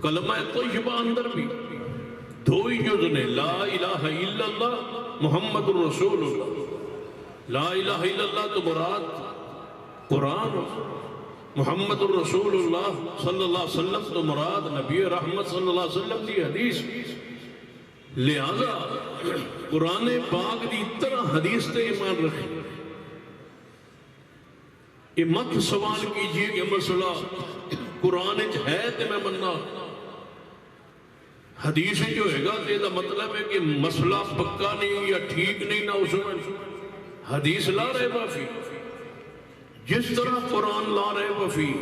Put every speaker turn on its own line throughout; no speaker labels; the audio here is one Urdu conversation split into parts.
کلمہ طیبہ اندر بھی دو ہی جز نے، لا الہ الا اللہ محمد الرسول اللہ۔ لا الہ الا اللہ تو مراد قرآن، محمد الرسول اللہ صلی اللہ علیہ وسلم تو مراد نبی رحمت صلی اللہ علیہ وسلم کی حدیث۔ لہذا قرآن پاک دی طرح حدیث تے ایمان رکھیں۔ یہ مت سوال کیجئے کہ مسئلہ قرآن ہے تے میں مننا، حدیث جو ہے گا تو مطلب ہے کہ مسئلہ پکا نہیں یا ٹھیک نہیں، نہ اس میں حدیث لا رہے بافی، جس طرح قرآن لا رہے بافی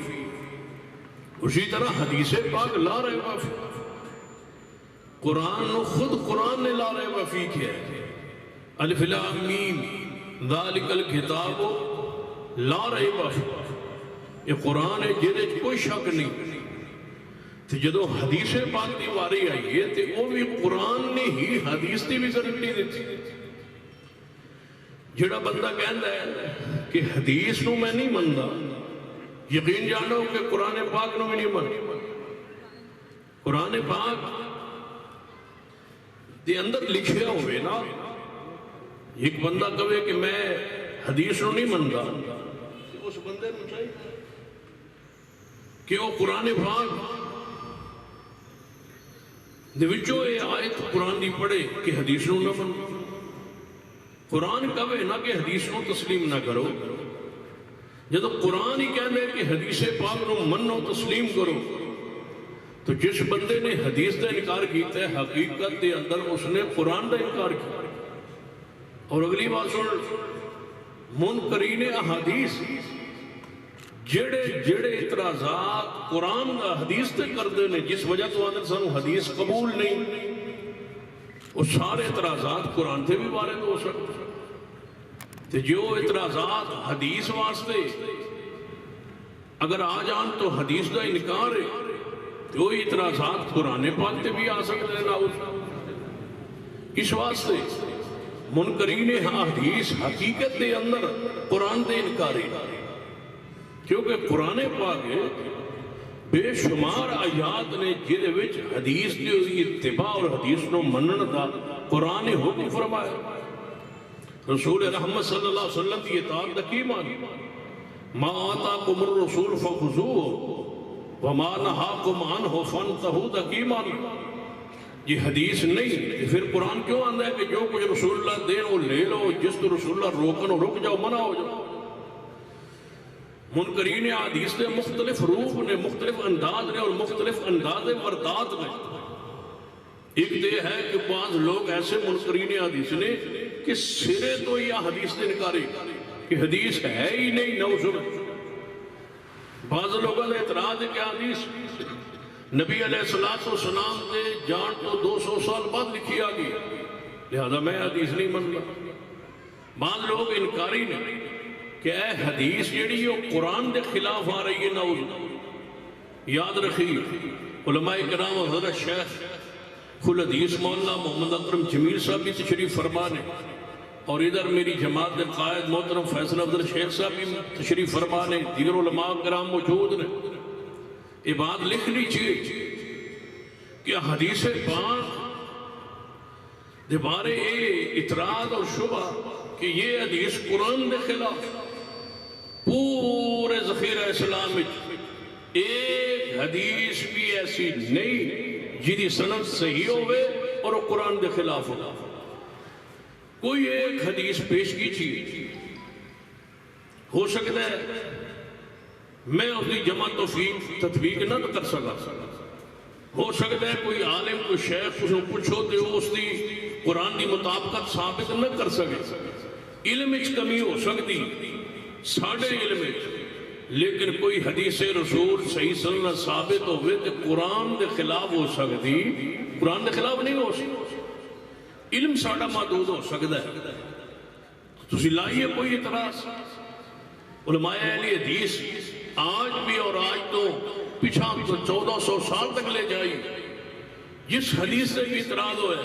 اسی طرح حدیث پاک لا رہے بافی۔ قرآن خود قرآن نے لا رہے بافی کیا ہے، الف لام میم ذالک الکتاب لا رہے بافی، یہ قرآن ہے جہدے کوئی شک نہیں۔ تو جدو حدیث پاک دی واری آئی ہے تو وہ بھی قرآن نے ہی حدیث دی بھی گارنٹی دیتی۔ جڑا بندہ کہندا ہے کہ حدیث نو میں نہیں مندا، یقین جانو کہ قرآن پاک نو بھی نہیں مندا۔ قرآن پاک دے اندر لکھیا ہوئے نا، ایک بندہ کہے کہ میں حدیث نو نہیں مندا، اس بندے نو چاہیے کہ وہ قرآن پاک دے وچوں اے آیت قرآن دی پڑھے کہ حدیث نو نہ منو۔ قرآن کہے نہ کہ حدیث نو تسلیم نہ کرو، جب قرآن ہی کہنے کہ حدیث پاک نو منو تسلیم کرو، تو جس بندے نے حدیث دا انکار کیتا ہے حقیقت دے اندر اس نے قرآن دا انکار کیا۔ اور اگلی بات سن، منکرین احادیث جڑے اعتراضات قرآن دا حدیث تے کردے نے، جس وجہ تو آدھر سانو حدیث قبول نہیں، وہ سارے اعتراضات قرآن تے بھی وارد ہو سکتے۔ تو جو اعتراضات حدیث واسطے اگر آ جان تو حدیث دا انکار ہے، جو اعتراضات قرآن پاک تے بھی آ سکتے ہیں نہ۔ اس واسطے منکرین حدیث حقیقت دے اندر قرآن دے انکاری، کیونکہ قرآن پاک بے شمار آیات نے جہدے وچ حدیث دی اتباع اور حدیث نو منن دا قرآن نے حکم فرمایا۔ رسول رحمت صلی اللہ علیہ وسلم کی اطاعت دا کی معنی؟ ما آتاکم الرسول فخذوہ وما نہاکم عنہ فانتہوا دا کی معنی؟ یہ حدیث نہیں، پھر قرآن کیوں آندہ ہے کہ جو کچھ رسول اللہ دین وہ لے لو، جس تو رسول اللہ روکن ہو رک جاؤ، منع ہو جاؤ۔ منکرین حدیث نے مختلف روح نے، مختلف انداز نے اور مختلف انداز وردات نے۔ ایک دے ہے کہ بعض لوگ ایسے منکرین حدیث نے کہ سرے تو یہ حدیث نے انکاری کہ حدیث ہے ہی نہیں، نعوذ باللہ۔ بعض لوگوں نے اعتراض ہے کہ حدیث نبی علیہ السلام نے جان تو 200 سال بعد لکھی آگئی، لہذا میں حدیث نہیں مننا۔ بعض لوگ انکاری نے کہ اے حدیث جیڑی وہ قرآن دے خلاف آ رہی ہے، نعوذ۔ یاد رکھیے علماء کرام حضرت شیخ الحدیث مولانا محمد اکرم جمیل صاحب بھی تشریف فرمانے، اور ادھر میری جماعت دے قائد محترم فیصل عبد شیخ صاحب بھی تشریف فرمانے، دیگر علماء کرام موجود نے۔ یہ بات لکھ لیجئے کہ حدیث پاک دے بارے اعتراض اور شبہ کہ یہ حدیث قرآن دے خلاف، پورے ذخیرہ اسلام میں ایک حدیث بھی ایسی نہیں جیدی سند صحیح ہوئے اور وہ قرآن دے خلاف ہو۔ کوئی ایک حدیث پیش کی چیز ہو سکتا ہے میں اس کی جمع توفیق تطبیق نہ کر سکا، ہو سکتا ہے کوئی عالم کوئی شیخ اس کو پوچھو تو اس کی قرآن کی مطابقت ثابت نہ کر سکے، علم اچ کمی ہو سکتی ساڑھے علم اچ، لیکن کوئی حدیث رسول صحیح سنت ثابت ہوئے تو قرآن دے خلاف ہو سکتی، قرآن دے خلاف نہیں ہو سکتی، علم ساڑھا محدود ہو سکتا ہے۔ تسی لائیے کوئی اعتراض؟ علماء اہل حدیث آج بھی اور آج تو پچھا تو 1400 سال تک لے جائی، جس حدیث سے بھی اعتراض ہوئے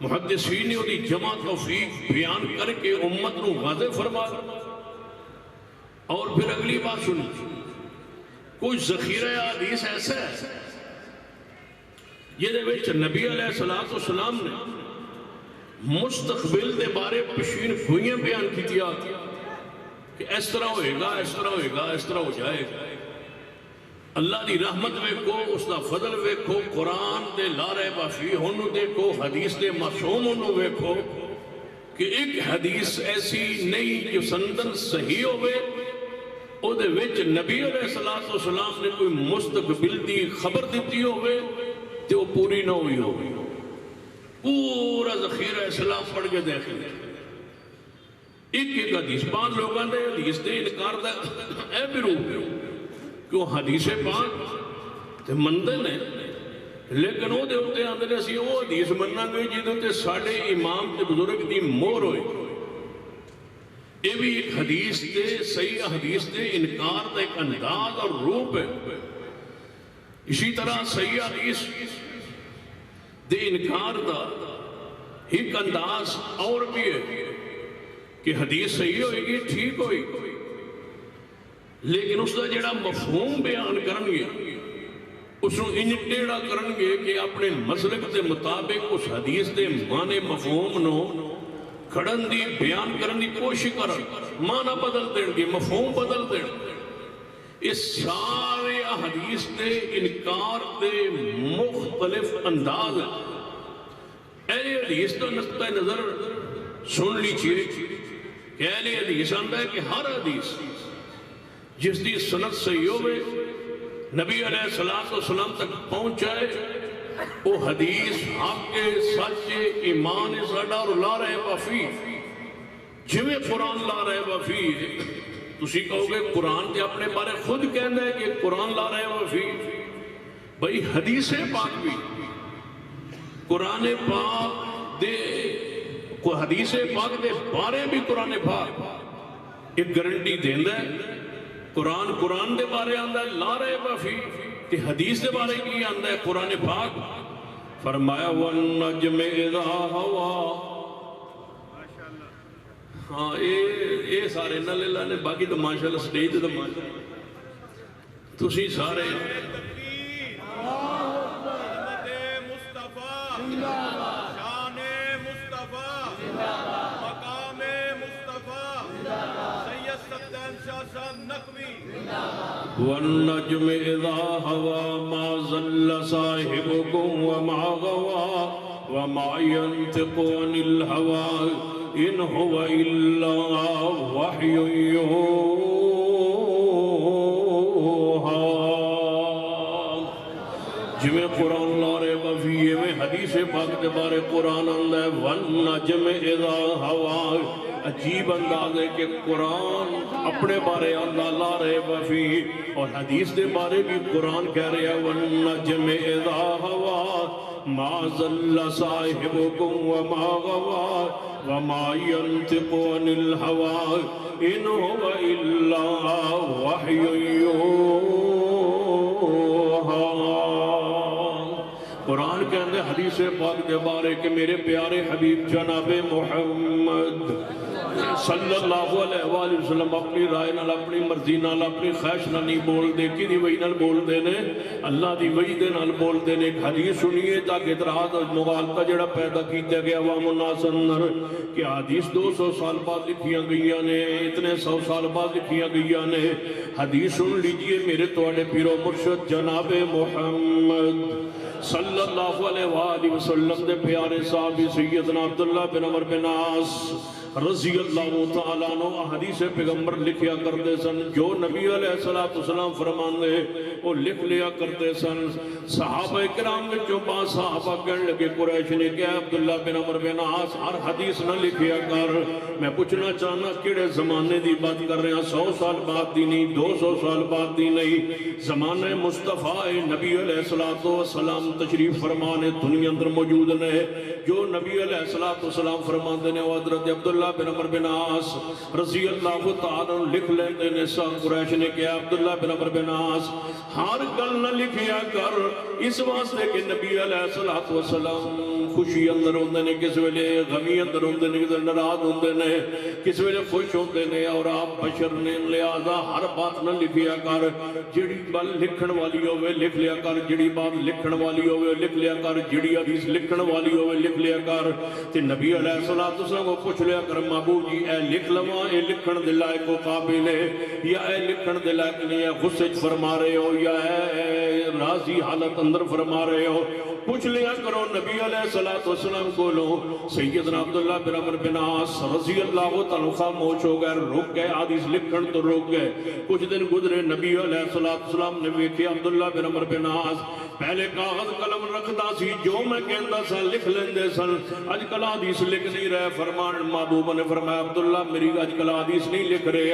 محدثین نے انہی جمع توفیق بیان کر کے امت نو واضح فرما۔ اور پھر اگلی بات سنی، کوئی ذخیرہ حدیث ایسا ہے یہ نبی علیہ السلام نے مستقبل دے بارے پشین گوئیاں بیان کی دیا کہ اس طرح ہوئے گا، اس طرح ہوئے گا، اس طرح ہو جائے گا۔ اللہ دی رحمت ویکھو، اس دا فضل ویکھو، قرآن دے لارے بافی ہونو دیکھو، حدیث دے معصوم ہونو ویکھو کہ ایک حدیث ایسی نہیں جو سندن صحیح ہوئے او دے وچ نبی علیہ السلام نے کوئی مستقبل دی خبر دیتی ہوئے تو پوری نہ ہوئی ہوئی۔ پورا ذخیرہ اسلام پڑھ کے دیکھ لیں، ایک حدیث بعض لوگوں نے حدیث دے انکار دا اے بھی کیوں حدیث پاک تے مندے نے، لیکن وہ دے ہوتے آندے نے اسی وہ حدیث مننا گئی جی ہوتے ساڑھے امام تے بزرگ دی مور ہوئے۔ یہ بھی ایک حدیث دے صحیح حدیث دے انکار دا ایک انداز اور روپ ہے۔ اسی طرح صحیح حدیث دے انکار دا ایک انداز اور بھی ہے کہ حدیث صحیح ہوئے گی، ٹھیک ہوئی، لیکن اس کا جڑا مفہوم بیان کرنگے اس کو انج ٹیڑا کرنگے کہ اپنے مسلک دے مطابق اس حدیث دے معنی مفہوم نو کھڑن دی بیان کرن دی کوشش کرن، معنی بدل دیں گے، مفہوم بدل دیں گے۔ اس سارے حدیث دے انکار دے مختلف انداز ہیں۔ اہل حدیث تو نقطہ نظر سن لیجئے کہ اہل حدیث آندہ ہے کہ ہر حدیث جس دی سند صحیح ہوئے نبی علیہ السلام تک پہنچائے وہ حدیث حق سچ ایمان ساڈا اور لا رہے وفی، جویں قرآن لا رہے وفی۔ تسی کہو گے قرآن تے اپنے بارے خود کہنا ہے کہ قرآن لا رہے وفی، بھئی حدیث پاک بھی قرآن پاک دے حدیث پاک دے بارے بھی قرآن پاک ایک گارنٹی دیندہ ہے۔ قرآن دے بارے آندہ ہے لا رہے وفی، کہ حدیث دے بارے کی آندہ ہے قرآن پاک فرمایا وَالنَّجْمِ اِذَا هَوَا۔ ہاں اے سارے نہ لے لانے، باقی تو ماشاءاللہ سٹیج تو ماشاءاللہ تسی سارے وَالنَّجْمِ إِذَا هَوَا مَا ضَلَّ صَاحِبُكُمْ وَمَا غَوَا وَمَا يَنْطِقُ عَنِ الْهَوَا إِنْ هُوَ إِلَّا وَحْيٌ يُوحَىٰ۔ جویں قرآن لا رہے وفی میں حدیث پاک کے بارے قرآن آندہ ہے وَالنَّجْمِ إِذَا هَوَا۔ عجیب انداز ہے کہ قرآن اپنے بارے اللہ لا رہے وفی اور حدیث دے بارے بھی قرآن کہہ رہے ہیں وَالنَّجْمِ إِذَا هَوَا مَا ضَلَّ صَاحِبُكُمْ وَمَا غَوَا وَمَا يَنْطِقُ عَنِ الْهَوَا إِنْ هُوَ إِلَّا وَحْيٌ يُوحَىٰ۔ قرآن کہندے حدیث پاک دے بارے کہ میرے پیارے حبیب جناب محمد صلی اللہ علیہ وآلہ وسلم اپنی رائے نال اپنی مرضی نال اپنی خواہش نال نہیں بول دے، کی دی وحی نال بول دے نے، اللہ دی وحی دے نال بول دے نے۔ ایک حدیث سنیے تاکہ اعتراض اور مغالطہ جڑا پیدا کیتا گیا عوام الناس اندر کہ حدیث 200 سال بعد لکھیاں گئیاں نے، اتنے 100 سال بعد لکھیاں گئیاں نے۔ حدیث سن لیجئے میرے تواڈے پیر و مرشد جناب محمد صلی اللہ علیہ وآلہ وسلم دے پیارے صحابی سیدنا عبداللہ بن عمر بن عاص رضی اللہ تعالیٰ عنہ حدیث پیغمبر لکھیا کرتے سن، جو نبی علیہ السلام فرماندے وہ لکھ لیا کرتے سن۔ صحابہ کرام وچوں با صحابہ کہنے لگے قریش نے کہ عبداللہ بن عمر بن عاص ہر حدیث نہ لکھیا کر۔ میں پوچھنا چاہنا کیڑے زمانے دی بات کر رہے ہیں، 100 سال بعد دی نہیں، 200 سال بعد دی نہیں، زمانہ مصطفیٰ نبی علیہ السلام تشریف فرمانے دنیا اندر موجود نے۔ جو نبی علیہ السلام فرماندے نے وہ حضرت عبداللہ عبداللہ بن عمر بن عاص رضی اللہ تعالیٰ لکھ لیندے نے سب قریش نے کیا عبداللہ بن عمر بن عاص ہر گل نہ لکھیا کر اس واسطے کہ نبی علیہ السلام خوشی اندر ہوندے نے کس ویلے غمی اندر ہوندے نے کس ناراض ہوندے نے کس ویلے خوش ہوندے نے اور آپ بشر نے لہذا ہر بات نہ لکھیا کر جڑی بات لکھن والی ہوئے لکھ لیا کر جڑی بات لکھن والی ہوئے لکھ لیا کر جڑی حدیث لکھن والی ہوئے لکھ لیا کر تے نبی علیہ السلام کو پوچھ لیا کر محبوب جی اے لکھ لواں اے لکھن دے لائق کو قابل ہے یا اے لکھن دے لائق نہیں ہے غصے فرما رہے ہو یا اے راضی حالت اندر فرما رہے ہو پوچھ لیا کرو نبی علیہ السلام کو لو سیدنا عبداللہ بن عمر بن عاص رضی اللہ تعالیٰ خاموش ہو گئے رک گئے حدیث لکھن تو رک گئے کچھ دن گزرے نبی علیہ السلام نے ویکھیا عبداللہ بن عمر بن عاص پہلے کاغذ قلم رکھدا سی جو میں کہندا سا لکھ لیندے سن اج کل حدیث لکھ نہیں رہے فرمان محبوب نے فرمایا عبداللہ میری اج کل حدیث نہیں لکھ رہے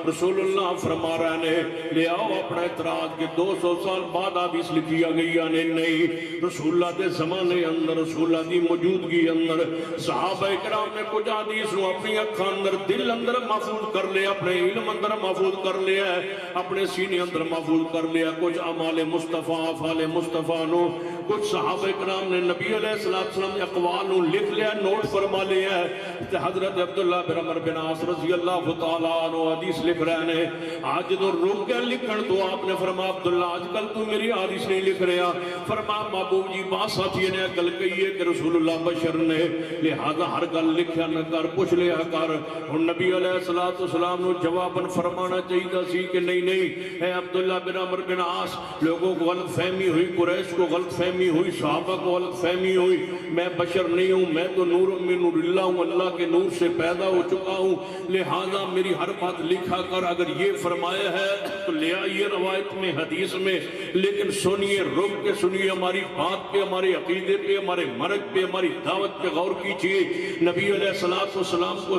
رسول اللہ فرما رہے نے لے آؤ اپنا اعتراض کہ 200 سال بعد حدیث لکھی گئی نے نہیں رسول اللہ دے زمانے اندر رسول اللہ دی موجودگی اندر صحابہ کرام نے کچھ حدیث نو اپنی اکھاں اندر دل اندر محفوظ کر لیا اپنے علم اندر محفوظ کر لیا اپنے سینے اندر محفوظ کر لیا کچھ اعمال مصطفیٰ افعال مصطفیٰ نو کچھ صحابہ کرام نے نبی علیہ السلام نے اقوال نو لکھ لیا نوٹ فرما لیا ہے حضرت عبداللہ بن عمر بن عاص رضی اللہ تعالیٰ عنہ حدیث لکھ رہے ہیں آج تو رک گیا لکھن تو آپ نے فرمایا عبداللہ آج کل تو میری حدیث نہیں لکھ رہا فرمایا محبوب جی بات ساتھی نے گل کہی ہے کہ رسول اللہ بشر نے لہذا ہر گل لکھیا نہ کر پوچھ لیا کر اور نبی علیہ السلام نے جواباً فرمانا چاہیے سی کہ نہیں اے عبداللہ بن عمر بن عاص لوگوں کو غلط فہمی ہوئی قریش کو غلط فہمی ہوئی صحابہ کو غلط فہمی ہوئی میں بشر نہیں ہوں میں تو نور من نور اللہ ہوں اللہ کے نور سے پیدا ہو چکا ہوں لہذا میری ہر بات لکھا کر اگر یہ فرمایا ہے تو لے آئیے روایت میں حدیث میں لیکن سنیے رک کے سنیے ہماری بات پہ ہمارے عقیدے پہ ہمارے مرگ پہ ہماری دعوت پہ غور کیجئے نبی علیہ السلام کو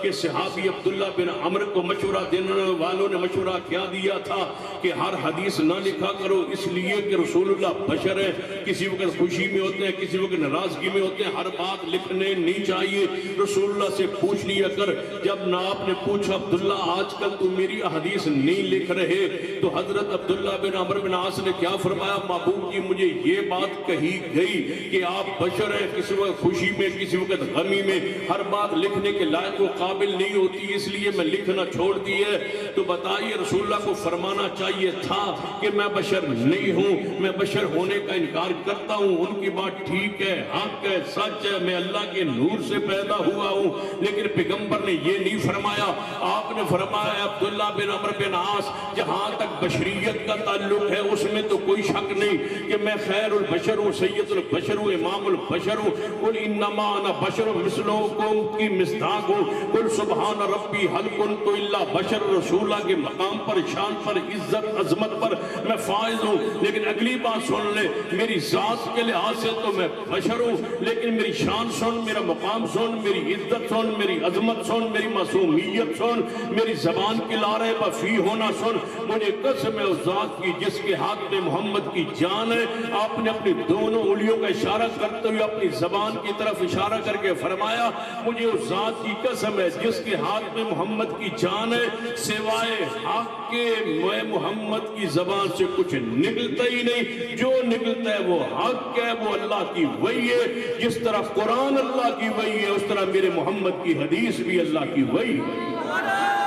کہ صحابی عبداللہ بن عمر کو مشورہ دینے والوں نے مشورہ کیا دیا تھا کہ ہر حدیث نہ لکھا کرو اس لیے کہ رسول اللہ بشر ہے کسی وقت خوشی میں ہوتے ہیں کسی وقت ناراضگی میں ہوتے ہیں ہر بات لکھنے نہیں چاہیے رسول اللہ سے پوچھ لیا کر جب نہ آپ نے پوچھا عبداللہ آج کل تو میری حدیث نہیں لکھ رہے تو حضرت عبداللہ بن عمر بن عاص نے کیا فرمایا محبوب جی مجھے یہ بات کہی گئی کہ آپ بشر ہیں کسی وقت خوشی میں کسی وقت غمی میں ہر بات لکھنے کے لائق و قابل نہیں ہوتی اس لیے میں لکھنا چھوڑ دی ہے تو بتائیے رسول اللہ کو فرمانا چاہیے تھا کہ میں بشر نہیں ہوں میں بشر ہونے کا انکار کرتا ہوں ان کی بات ٹھیک ہے حق ہے سچ ہے میں اللہ کے نور سے پیدا ہوا ہوں لیکن پیغمبر نے یہ نہیں فرمایا آپ نے فرمایا عبداللہ بن عمر بن عاص جہاں تک بشریت کا تعلق ہے اس میں تو کوئی شک نہیں کہ میں خیر البشر ہوں سید البشر ہوں امام البشر ہوں قل انما انا بشر مثلکم کی مصداق ہوں قل سبحان ربی حل کنت الا بشر رسولہ کے مقام پر شان پر عزت عظمت پر میں فائز ہوں لیکن اگلی بات سن لے میری ذات کے لحاظ سے تو میں بشر ہوں لیکن میری شان سن میرا مقام سن میری عزت سن میری عظمت سن میری معصومیت سن میری زبان کی لارے بفی ہونا سن مجھے قسم ہے اس ذات کی جس کے ہاتھ میں محمد کی جان ہے آپ نے اپنی دونوں انگلیوں کا اشارہ کرتے ہوئے اپنی زبان کی طرف اشارہ کر کے فرمایا مجھے اس ذات کی قسم ہے جس کے ہاتھ میں محمد کی جان ہے سوائے حق کے میں محمد کی زبان سے کچھ نکلتا ہی نہیں جو نکلتا ہے وہ حق ہے وہ اللہ کی وحی ہے جس طرح قرآن اللہ کی وحی ہے اس طرح میرے محمد کی حدیث بھی اللہ کی وحی ہے